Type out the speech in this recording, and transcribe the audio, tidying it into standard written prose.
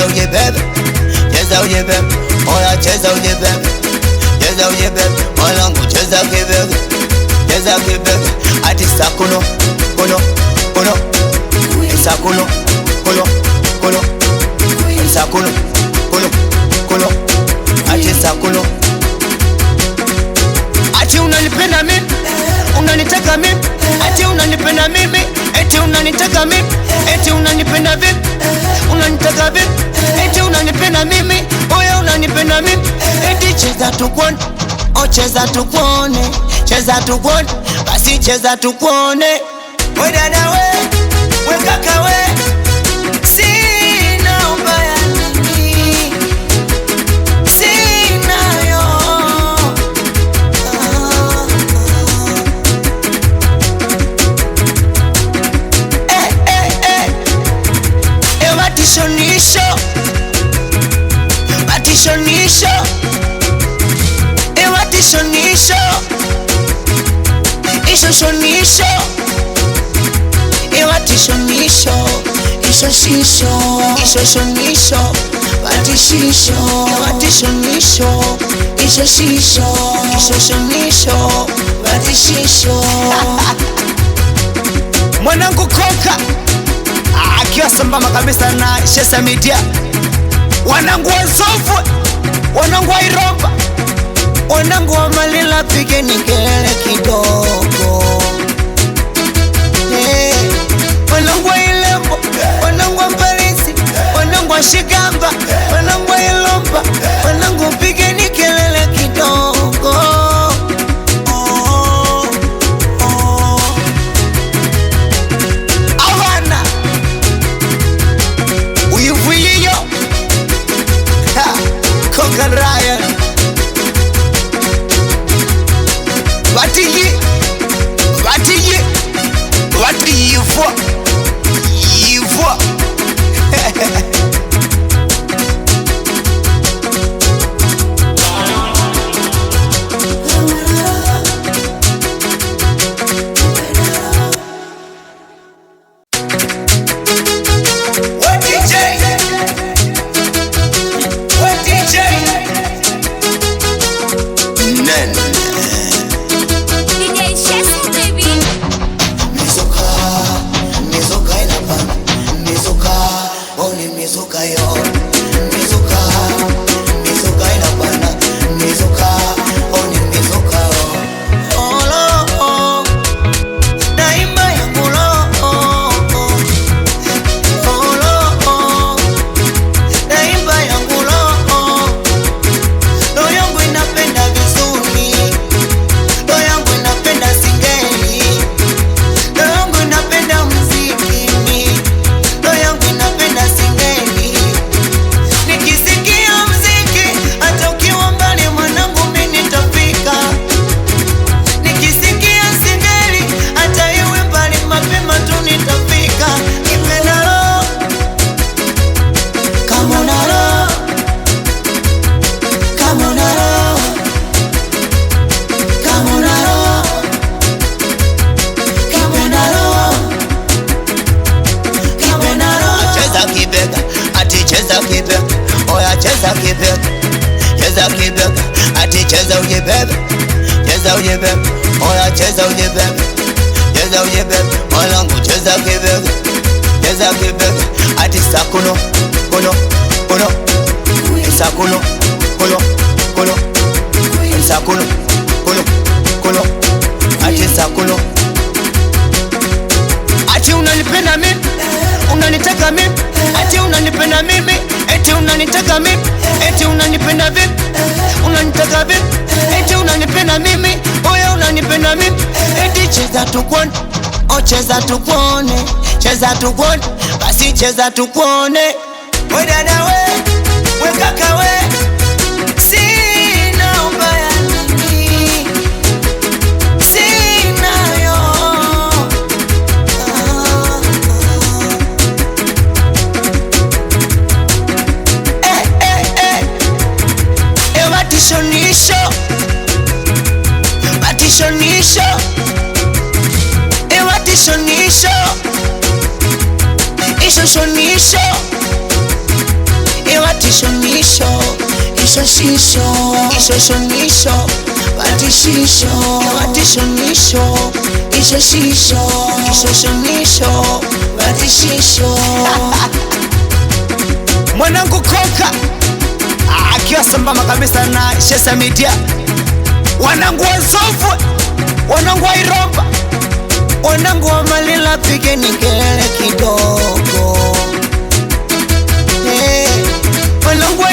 cheza ujibebe, cheza ujibebe, oya cheza ujibebe, cheza ujibebe, mwanangu cheza kibebe, cheza kibebe, ati sakuno, kuno, kuno, sakuno, kuno, kuno, sakuno, kuno, kuno, ati sakuno. Ati unanipenda mimi, unanitaka mimi, ati unanipenda mimi, eti unanitaka mimi, eti unanipenda vipi, unanitaka vipi, eti unanipenda mimi, oya unanipenda mimi, eti cheza tukuone, oh cheza tukuone, cheza tukuone, basi cheza tukuone. We dada we kaka we, sina ubaya nini, sina yo. Batishonisho, batishonisho, batishonisho, ishoshonisho, batishonisho, ishoshisho, ishoshonisho, batishisho, batishonisho, ishoshisho, ishoshonisho, batishisho. Mwanangu Konka akiwa sambamba kabisa na Shesa Media, wanangu wa Nzovu, wanangu wa Iromba, wanangu wa Malila, pigeni kelele kidogo. Wanangu wa Ilembo, wanangu wa Mbarisi, wanangu wa Shigamba, wanangu wa Ilomba, wanangu pigeni kelele kidogo. Konkan Ryan Watiyi Watiyi Watiyi Yifo Yifo cheza kibebe, cheza kibebe, ati cheza ujibebe, cheza ujibebe, oya cheza ujibebe, cheza ujibebe, mwanangu cheza kibebe, cheza kibebe, ati sakuno, kuno, kuno, sakuno, kuno, kuno, sakuno, kuno, kuno, ati sakuno. Ati unanipenda mimi, unanitaka mimi, ati unanipenda mimi, eti unanitaka mimi, eti unanipenda vipi, unanitaka vipi, eti unanipenda mimi, oya unanipenda mimi, eti cheza tukuone, oh cheza tukuone, cheza tukuone, basi cheza tukuone. We dada we kaka we, sina ubaya nini, sina yo. Batishonisho, batishonisho, batishonisho, ishoshonisho, iwatishonisho ishoshisho ishoshonisho watishisho iwatishonisho ishoshisho ishoshonisho watishisho. Mwanangu Koka akiwa sambamba kabisa na Shesa Media, wanangu wa Zofwe, wanangu wa Iromba, wanangu wa Malila, pigeni kelele kidogo. Wanangu wa